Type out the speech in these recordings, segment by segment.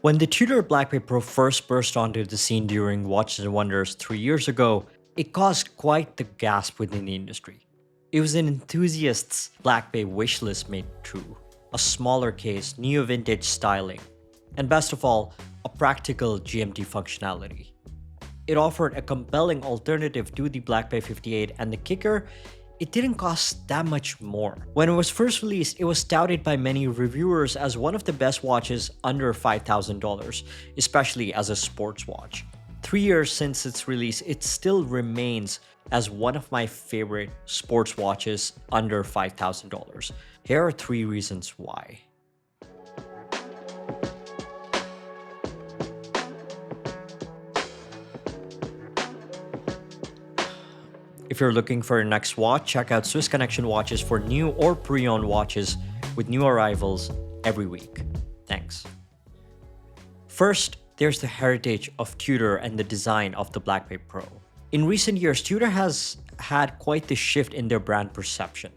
When the Tudor Black Bay Pro first burst onto the scene during Watches and Wonders 3 years ago, it caused quite the gasp within the industry. It was an enthusiast's Black Bay wishlist made true. A smaller case, neo vintage styling, and best of all, a practical GMT functionality. It offered a compelling alternative to the Black Bay 58, and the kicker, it didn't cost that much more. When it was first released, it was touted by many reviewers as one of the best watches under $5,000, especially as a sports watch. 3 years since its release, it still remains as one of my favorite sports watches under $5,000. Here are 3 reasons why. If you're looking for your next watch, check out Swiss Connection Watches for new or pre-owned watches with new arrivals every week. Thanks. First, there's the heritage of Tudor and the design of the Black Bay Pro. In recent years, Tudor has had quite the shift in their brand perception.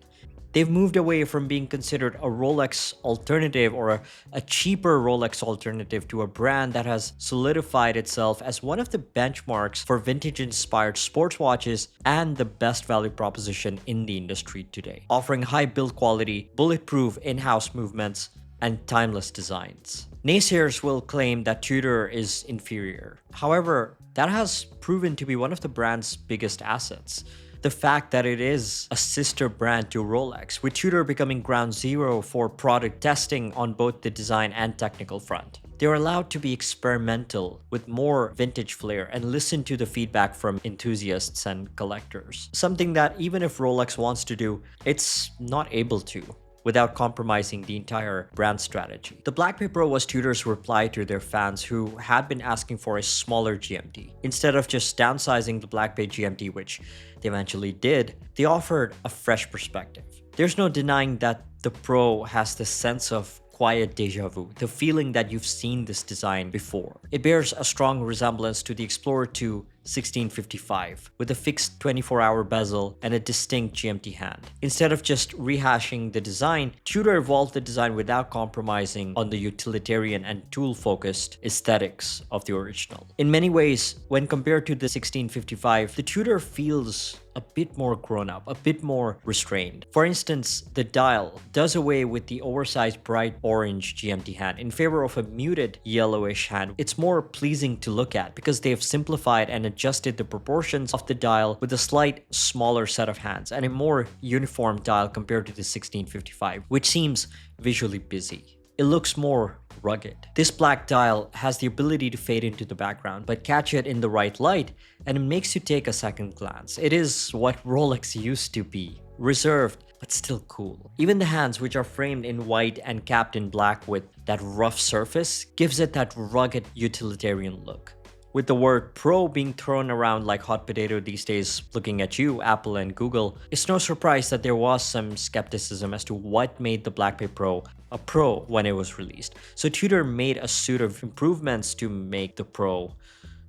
They've moved away from being considered a Rolex alternative or a cheaper Rolex alternative to a brand that has solidified itself as one of the benchmarks for vintage-inspired sports watches and the best value proposition in the industry today, offering high build quality, bulletproof in-house movements, and timeless designs. Naysayers will claim that Tudor is inferior. However, that has proven to be one of the brand's biggest assets. The fact that it is a sister brand to Rolex, with Tudor becoming ground zero for product testing on both the design and technical front. They're allowed to be experimental with more vintage flair and listen to the feedback from enthusiasts and collectors. Something that even if Rolex wants to do, it's not able to, without compromising the entire brand strategy. The Black Bay Pro was Tudor's reply to their fans who had been asking for a smaller GMT. Instead of just downsizing the Black Bay GMT, which they eventually did, they offered a fresh perspective. There's no denying that the Pro has the sense of quiet deja vu, the feeling that you've seen this design before. It bears a strong resemblance to the Explorer 2 1655 with a fixed 24-hour bezel and a distinct GMT hand. Instead of just rehashing the design, Tudor evolved the design without compromising on the utilitarian and tool-focused aesthetics of the original. In many ways, when compared to the 1655, the Tudor feels a bit more grown up, a bit more restrained. For instance, the dial does away with the oversized bright orange GMT hand in favor of a muted yellowish hand. It's more pleasing to look at because they've simplified and adjusted the proportions of the dial with a slight smaller set of hands and a more uniform dial compared to the 1655, which seems visually busy. It looks more rugged. This black dial has the ability to fade into the background, but catch it in the right light, and it makes you take a second glance. It is what Rolex used to be, reserved, but still cool. Even the hands, which are framed in white and capped in black with that rough surface, gives it that rugged utilitarian look. With the word Pro being thrown around like hot potato these days, looking at you, Apple and Google, it's no surprise that there was some skepticism as to what made the Black Bay Pro a Pro when it was released. So Tudor made a suite of improvements to make the Pro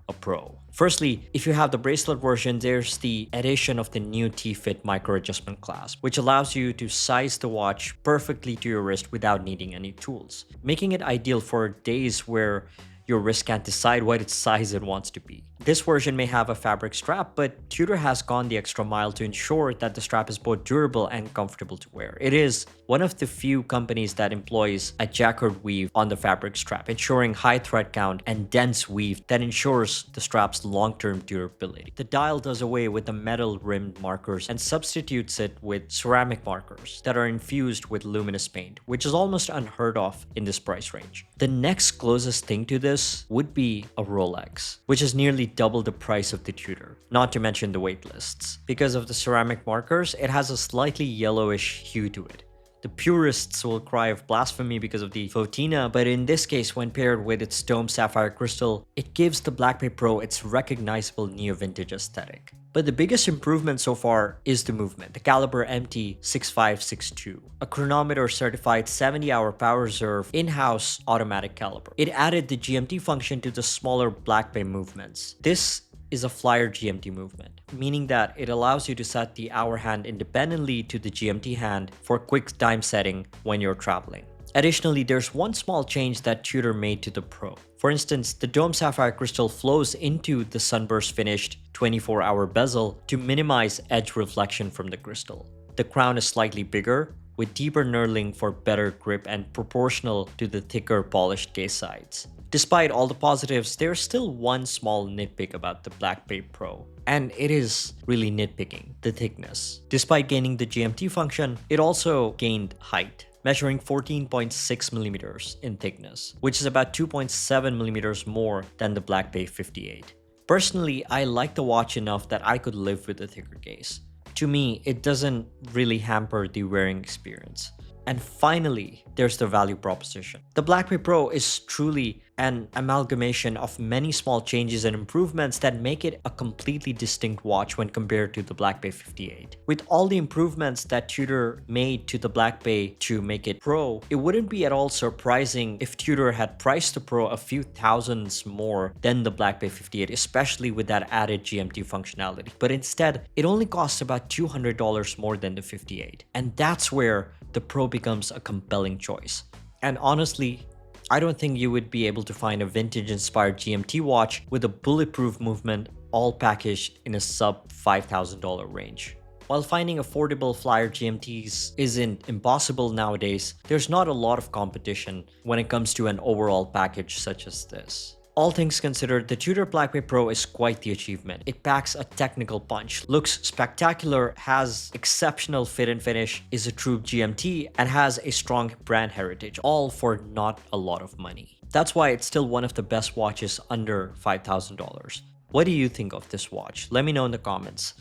a Pro. Firstly, if you have the bracelet version, there's the addition of the new T-Fit micro adjustment clasp, which allows you to size the watch perfectly to your wrist without needing any tools, making it ideal for days where your wrist can't decide what its size it wants to be. This version may have a fabric strap, but Tudor has gone the extra mile to ensure that the strap is both durable and comfortable to wear. It is one of the few companies that employs a jacquard weave on the fabric strap, ensuring high thread count and dense weave that ensures the strap's long-term durability. The dial does away with the metal-rimmed markers and substitutes it with ceramic markers that are infused with luminous paint, which is almost unheard of in this price range. The next closest thing to this would be a Rolex, which is nearly double the price of the Tudor, not to mention the wait lists. Because of the ceramic markers, it has a slightly yellowish hue to it. The purists will cry of blasphemy because of the Fotina, but in this case, when paired with its dome sapphire crystal, it gives the Black Bay Pro its recognizable neo-vintage aesthetic. But the biggest improvement so far is the movement, the Calibre MT5652, a chronometer-certified 70-hour power reserve in-house automatic caliber. It added the GMT function to the smaller Black Bay movements. This is a flyer GMT movement, meaning that it allows you to set the hour hand independently to the GMT hand for quick time setting when you're traveling. Additionally, there's one small change that Tudor made to the Pro. For instance, the dome sapphire crystal flows into the sunburst finished 24-hour bezel to minimize edge reflection from the crystal. The crown is slightly bigger, with deeper knurling for better grip and proportional to the thicker polished case sides. Despite all the positives, there's still one small nitpick about the Black Bay Pro. And it is really nitpicking, the thickness. Despite gaining the GMT function, it also gained height, measuring 14.6 millimeters in thickness, which is about 2.7 millimeters more than the Black Bay 58. Personally, I like the watch enough that I could live with a thicker case. To me, it doesn't really hamper the wearing experience. And finally, there's the value proposition. The Black Bay Pro is truly an amalgamation of many small changes and improvements that make it a completely distinct watch when compared to the Black Bay 58. With all the improvements that Tudor made to the Black Bay to make it Pro, it wouldn't be at all surprising if Tudor had priced the Pro a few thousands more than the Black Bay 58, especially with that added GMT functionality. But instead, it only costs about $200 more than the 58. And that's where the Pro becomes a compelling choice. And honestly, I don't think you would be able to find a vintage-inspired GMT watch with a bulletproof movement all packaged in a sub $5,000 range. While finding affordable flyer GMTs isn't impossible nowadays, there's not a lot of competition when it comes to an overall package such as this. All things considered, the Tudor Black Bay Pro is quite the achievement. It packs a technical punch, looks spectacular, has exceptional fit and finish, is a true GMT, and has a strong brand heritage, all for not a lot of money. That's why it's still one of the best watches under $5,000. What do you think of this watch? Let me know in the comments,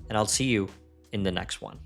and I'll see you in the next one.